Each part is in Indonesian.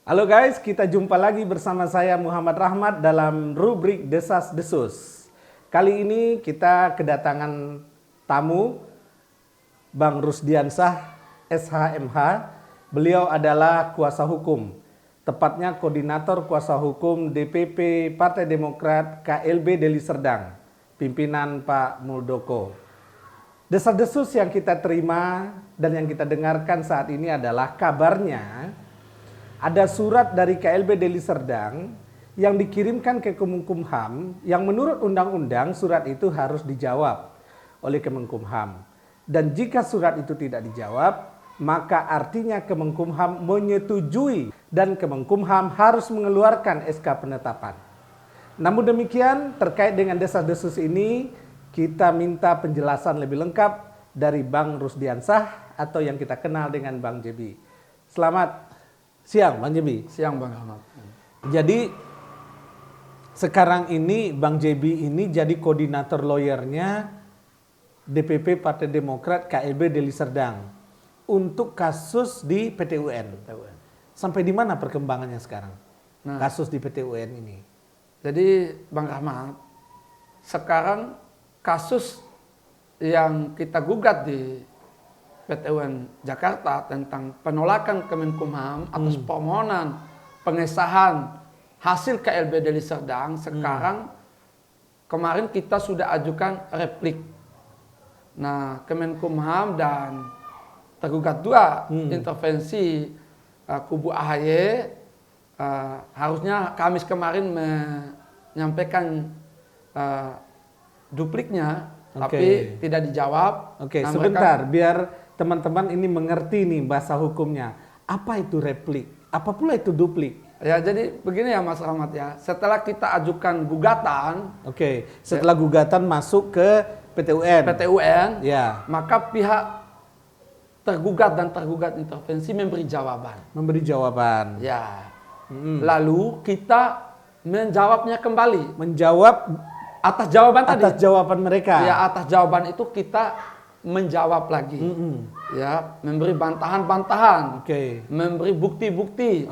Halo guys, kita jumpa lagi bersama saya Muhammad Rahmat dalam rubrik Desas Desus. Kali ini kita kedatangan tamu Bang Rusdiansah SHMH. Beliau adalah kuasa hukum, tepatnya koordinator kuasa hukum DPP Partai Demokrat KLB Deli Serdang, pimpinan Pak Muldoko. Desas-desus yang kita terima dan yang kita dengarkan saat ini adalah kabarnya ada surat dari KLB Deli Serdang yang dikirimkan ke Kemenkumham yang menurut undang-undang surat itu harus dijawab oleh Kemenkumham. Dan jika surat itu tidak dijawab, maka artinya Kemenkumham menyetujui dan Kemenkumham harus mengeluarkan SK penetapan. Namun demikian, terkait dengan desas-desus ini, kita minta penjelasan lebih lengkap dari Bang Rusdiansah atau yang kita kenal dengan Bang Jebi. Selamat siang Bang Jebi. Siang Bang Ahmad. Jadi sekarang ini Bang Jebi ini jadi koordinator lawyernya DPP Partai Demokrat KLB Deli Serdang untuk kasus di PT UN. Sampai di mana perkembangannya sekarang? Kasus di PT UN ini. Jadi Bang Ahmad, sekarang kasus yang kita gugat di PT UN Jakarta tentang penolakan Kemenkumham atas permohonan pengesahan hasil KLB Deli Serdang sekarang kemarin kita sudah ajukan replik. Nah, Kemenkumham dan tergugat dua intervensi kubu AHY harusnya Kamis kemarin menyampaikan dupliknya, tapi tidak dijawab. Oke, Nah, sebentar biar teman-teman ini mengerti nih bahasa hukumnya. Apa itu replik? Apa pula itu duplik? Ya, jadi begini ya Mas Rahmat ya. Setelah kita ajukan gugatan, setelah gugatan masuk ke PT UN, ya, maka pihak tergugat dan tergugat intervensi memberi jawaban. Memberi jawaban. Ya. Lalu kita menjawabnya kembali. Menjawab atas jawaban tadi. Atas jawaban mereka. Ya, atas jawaban itu kita menjawab lagi. Ya, memberi bantahan-bantahan. Memberi bukti-bukti.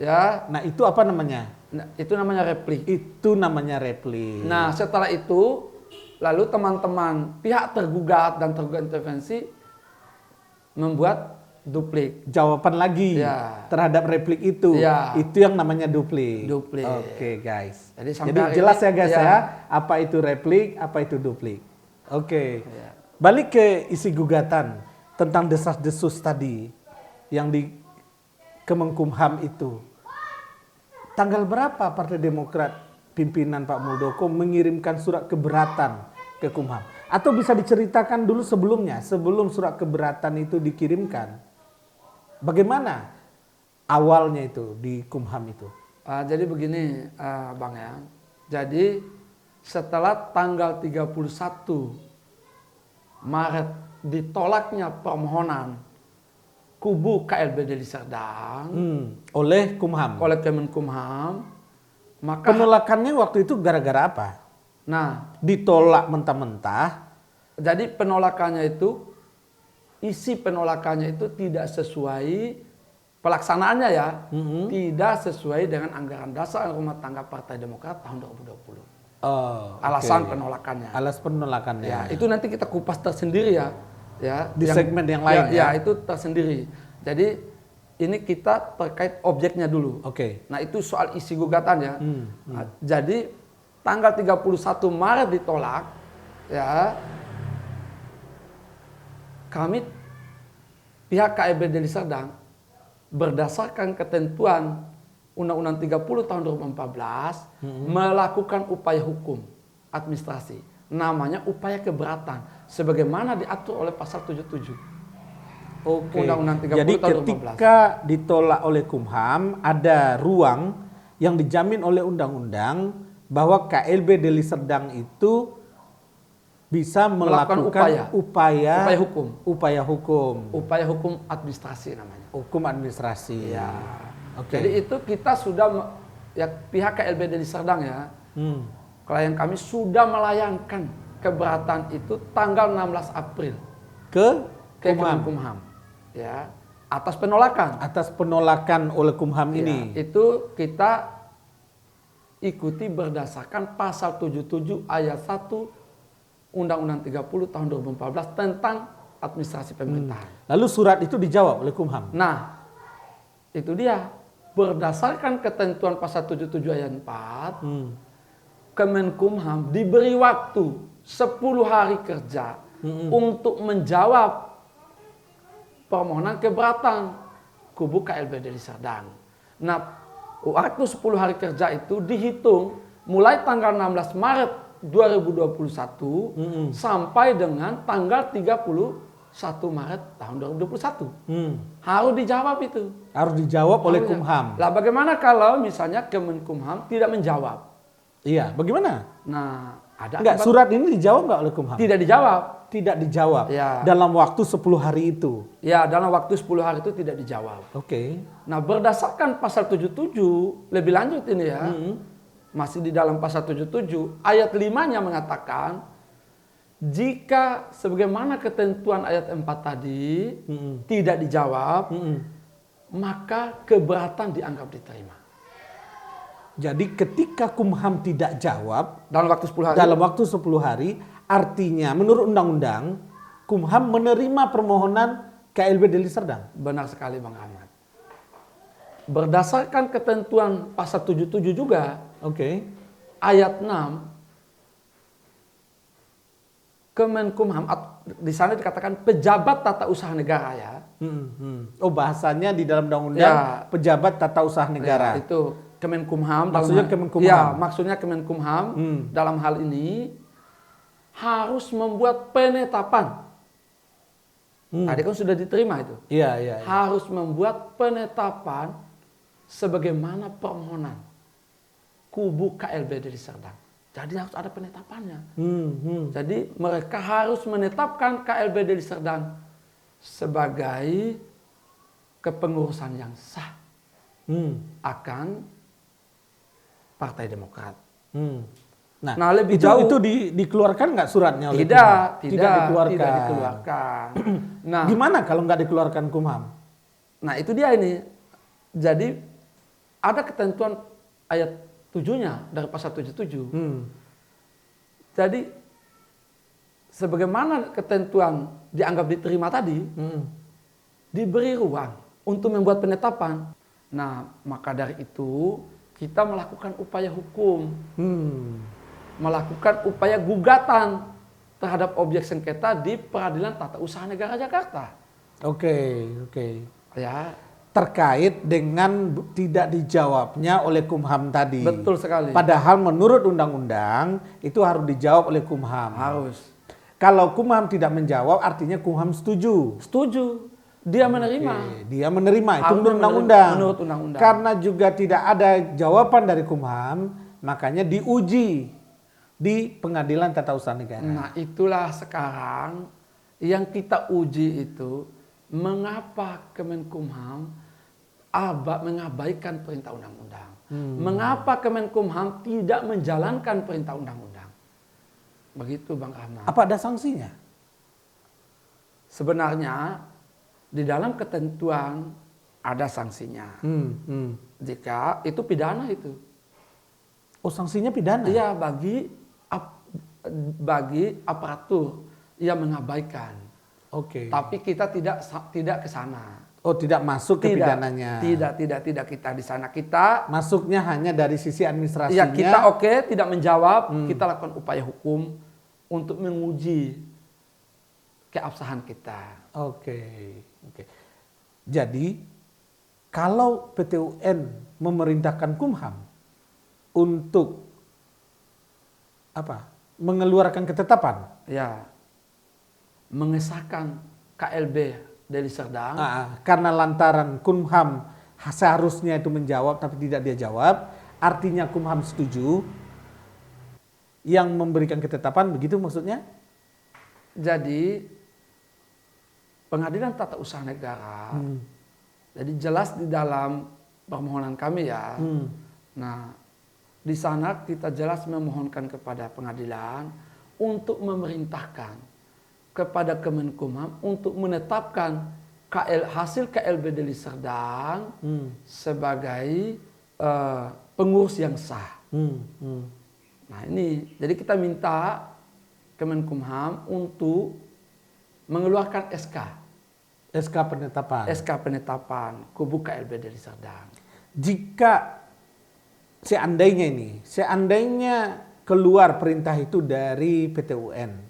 Ya. Nah, itu apa namanya? Nah, itu namanya replik. Itu namanya replik. Nah, setelah itu lalu teman-teman pihak tergugat dan tergugat intervensi membuat duplik. Jawaban lagi terhadap replik itu. Itu yang namanya duplik. Oke, guys. Jadi jelas ya guys ya, apa itu replik, apa itu duplik. Balik ke isi gugatan tentang desas-desus tadi yang di Kemenkumham itu. Tanggal berapa Partai Demokrat pimpinan Pak Muldoko mengirimkan surat keberatan ke Kumham? Atau bisa diceritakan dulu sebelumnya, sebelum surat keberatan itu dikirimkan, bagaimana awalnya itu di Kumham itu? Jadi begini Bang ya. Jadi setelah tanggal 31 Maret ditolaknya permohonan kubu KLB Deli Serdang oleh Kumham, oleh Kemenkumham, maka penolakannya waktu itu gara-gara apa? Nah, ditolak mentah-mentah. Jadi penolakannya itu, isi penolakannya itu tidak sesuai pelaksanaannya ya, tidak sesuai dengan anggaran dasar rumah tangga Partai Demokrat tahun 2020. Alasan penolakannya. Alasan penolakannya. Ya, itu nanti kita kupas tersendiri ya. Ya, di segmen yang lain ya. Ya, itu tersendiri. Jadi ini kita terkait objeknya dulu. Nah, itu soal isi gugatan ya. Nah, jadi tanggal 31 Maret ditolak ya. Kami pihak KLB Deli Serdang berdasarkan ketentuan Undang-Undang 30 tahun 2014 melakukan upaya hukum administrasi. Namanya upaya keberatan sebagaimana diatur oleh pasal 77. Undang-Undang 30 Jadi tahun 2014. ketika ditolak oleh Kumham, ada ruang yang dijamin oleh undang-undang bahwa KLB Deli Serdang itu bisa melakukan upaya hukum administrasi namanya. Hukum administrasi. Ya. Jadi itu kita sudah ya pihak KLB Deli Serdang ya. Klien kami sudah melayangkan keberatan itu tanggal 16 April ke Kemenkumham. Ya. atas penolakan. Atas penolakan oleh Kumham Ya, ini. itu kita ikuti berdasarkan pasal 77 ayat 1 Undang-Undang 30 tahun 2014 tentang administrasi pemerintahan. Lalu surat itu dijawab oleh Kumham. Nah, itu dia. Berdasarkan ketentuan pasal 77 ayat 4, Kemenkumham diberi waktu 10 hari kerja untuk menjawab permohonan keberatan kubu KLB Deli Serdang. Nah, waktu 10 hari kerja itu dihitung mulai tanggal 16 Maret 2021 sampai dengan tanggal 31 Maret tahun 2021. Harus dijawab itu. Harus dijawab oleh Harusnya. Kumham. Lah bagaimana kalau misalnya Kemenkumham tidak menjawab? Iya, bagaimana? Nah, ada Enggak, akibat- surat ini dijawab nggak oleh Kumham? tidak dijawab. Tidak dijawab. Ya. Dalam waktu 10 hari itu. Ya, dalam waktu 10 hari itu tidak dijawab. Oke. Nah, berdasarkan pasal 77, lebih lanjut ini ya. Masih di dalam pasal 77, ayat 5-nya mengatakan, jika sebagaimana ketentuan ayat 4 tadi tidak dijawab, maka keberatan dianggap diterima. Jadi ketika Kumham tidak jawab Dalam waktu 10 hari. dalam waktu 10 hari, artinya menurut undang-undang Kumham menerima permohonan KLB Deli Serdang. Benar sekali Bang Ahmad. Berdasarkan ketentuan pasal 77 juga, Oke. ayat 6, Kemenkumham, di sana dikatakan pejabat tata usaha negara ya. Oh, bahasanya di dalam undang-undang Ya. pejabat tata usaha negara. Ya, itu Kemenkumham. Maksudnya dalam hal- Kemenkumham. Ya, maksudnya Kemenkumham dalam hal ini harus membuat penetapan. Tadi kan sudah diterima itu. Iya, iya. Iya. Harus membuat penetapan sebagaimana permohonan kubu KLB Deli Serdang. Jadi harus ada penetapannya. Jadi mereka harus menetapkan KLB Deli Serdang sebagai kepengurusan yang sah akan Partai Demokrat. Nah, lebih jauh itu dikeluarkan nggak suratnya oleh tidak, Kumham? Tidak dikeluarkan. tidak dikeluarkan. Nah, Gimana kalau nggak dikeluarkan Kumham? nah itu dia ini. Jadi ada ketentuan ayat 7-nya dari pasal 77. Jadi sebagaimana ketentuan dianggap diterima tadi, diberi ruang untuk membuat penetapan. Nah, maka dari itu kita melakukan upaya hukum, melakukan upaya gugatan terhadap objek sengketa di Peradilan Tata Usaha Negara Jakarta. Oke. Ya, Terkait dengan tidak dijawabnya oleh Kumham tadi. betul sekali. Padahal menurut undang-undang itu harus dijawab oleh Kumham. Harus. Kalau Kumham tidak menjawab, artinya Kumham setuju. Setuju. Dia menerima. Oke, dia menerima itu Harus menurut menerima undang-undang. menurut undang-undang. Karena juga tidak ada jawaban dari Kumham, makanya diuji di Pengadilan Tata Usaha Negara. Nah, itulah sekarang yang kita uji itu mengapa Kemenkumham mengabaikan perintah undang-undang. Mengapa Kemenkumham tidak menjalankan perintah undang-undang. Begitu Bang Ahmad. Apa ada sanksinya? Sebenarnya di dalam ketentuan ada sanksinya. Jika itu pidana itu. Oh, sanksinya pidana? Iya, bagi aparatur yang mengabaikan. Oke. Tapi kita tidak ke sana. Oh, tidak masuk ke pidananya. Tidak kita di sana. Kita Masuknya hanya dari sisi administrasinya. ya kita tidak menjawab, kita lakukan upaya hukum untuk menguji keabsahan kita. Oke. Jadi kalau PT UN memerintahkan Kumham untuk mengeluarkan ketetapan, Ya. Mengesahkan KLB Deli Serdang. karena lantaran Kumham seharusnya itu menjawab tapi tidak dia jawab, artinya Kumham setuju yang memberikan ketetapan, begitu maksudnya? Jadi Pengadilan Tata Usaha Negara, jadi jelas di dalam permohonan kami ya. Nah, di sana kita jelas memohonkan kepada pengadilan untuk memerintahkan kepada Kemenkumham untuk menetapkan hasil KLB Deli Serdang sebagai pengurus yang sah. Nah ini, jadi kita minta Kemenkumham untuk mengeluarkan SK penetapan. SK penetapan kubu KLB Deli Serdang. Jika seandainya keluar perintah itu dari PT UN,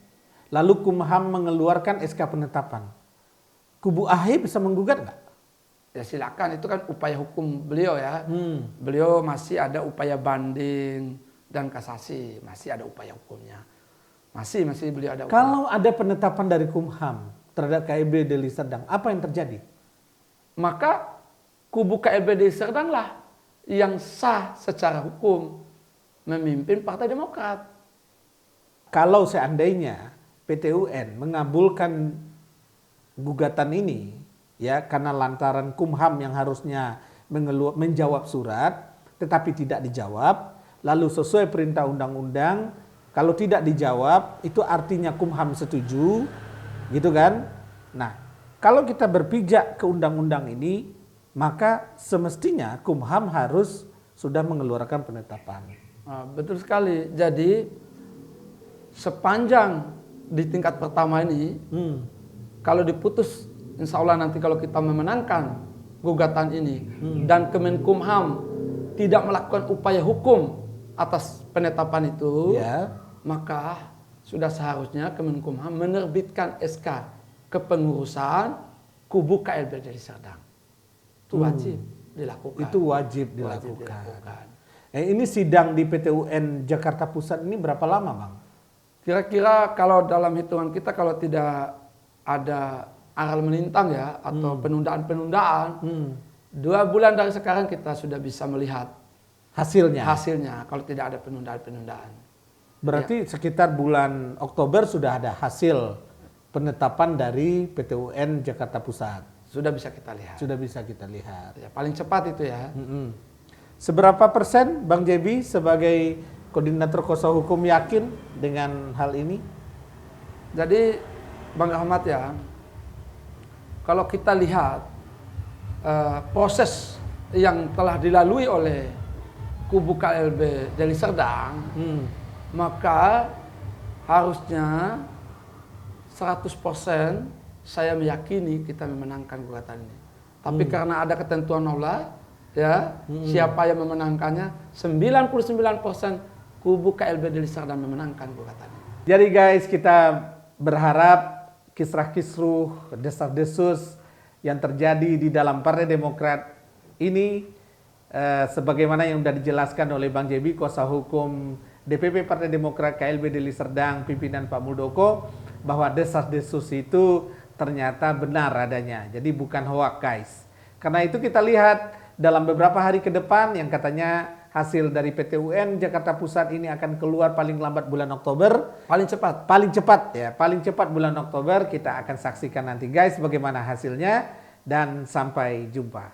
lalu Kumham mengeluarkan SK penetapan, kubu AHY bisa menggugat nggak? Ya silakan, itu kan upaya hukum beliau ya. Beliau masih ada upaya banding dan kasasi, masih ada upaya hukumnya. Masih beliau ada upaya. Kalau ada penetapan dari Kumham terhadap KLB Deli Serdang, apa yang terjadi? Maka kubu KLB Deli Serdang lah yang sah secara hukum memimpin Partai Demokrat. Kalau seandainya PT UN mengabulkan gugatan ini, ya karena lantaran Kumham yang harusnya menjawab surat, tetapi tidak dijawab, lalu sesuai perintah undang-undang, kalau tidak dijawab, itu artinya Kumham setuju, gitu kan? Nah, kalau kita berpijak ke undang-undang ini, maka semestinya Kumham harus sudah mengeluarkan penetapan. Betul sekali. Jadi sepanjang di tingkat pertama ini, kalau diputus, insya Allah nanti kalau kita memenangkan gugatan ini dan Kemenkumham tidak melakukan upaya hukum atas penetapan itu, maka sudah seharusnya Kemenkumham menerbitkan SK kepengurusan kubu KLB Deli Serdang. Itu wajib dilakukan. Itu wajib dilakukan. Ini sidang di PT UN Jakarta Pusat ini berapa lama, Bang? Kira-kira kalau dalam hitungan kita, kalau tidak ada aral melintang ya, atau penundaan-penundaan, 2 bulan dari sekarang kita sudah bisa melihat hasilnya kalau tidak ada penundaan-penundaan. Berarti sekitar bulan Oktober sudah ada hasil penetapan dari PT UN Jakarta Pusat. Sudah bisa kita lihat. Ya, paling cepat itu ya. Seberapa persen Bang Jebi sebagai koordinator kuasa hukum yakin dengan hal ini? Jadi Bang Rahmat ya, kalau kita lihat proses yang telah dilalui oleh kubu KLB Deli Serdang, maka harusnya 100% saya meyakini kita memenangkan gugatan ini. Tapi karena ada ketentuan Allah, ya, siapa yang memenangkannya, 99% kubu KLB Deli Serdang memenangkan gugatan ini. Jadi guys, kita berharap kisrah-kisruh, desas-desus yang terjadi di dalam Partai Demokrat ini, sebagaimana yang sudah dijelaskan oleh Bang Jebi, kuasa hukum DPP Partai Demokrat KLB Deli Serdang, pimpinan Pak Muldoko, bahwa desas-desus itu ternyata benar adanya. Jadi bukan hoak guys. Karena itu kita lihat dalam beberapa hari ke depan yang katanya hasil dari PT UN Jakarta Pusat ini akan keluar paling lambat bulan Oktober. Paling cepat bulan Oktober kita akan saksikan nanti guys bagaimana hasilnya, dan sampai jumpa.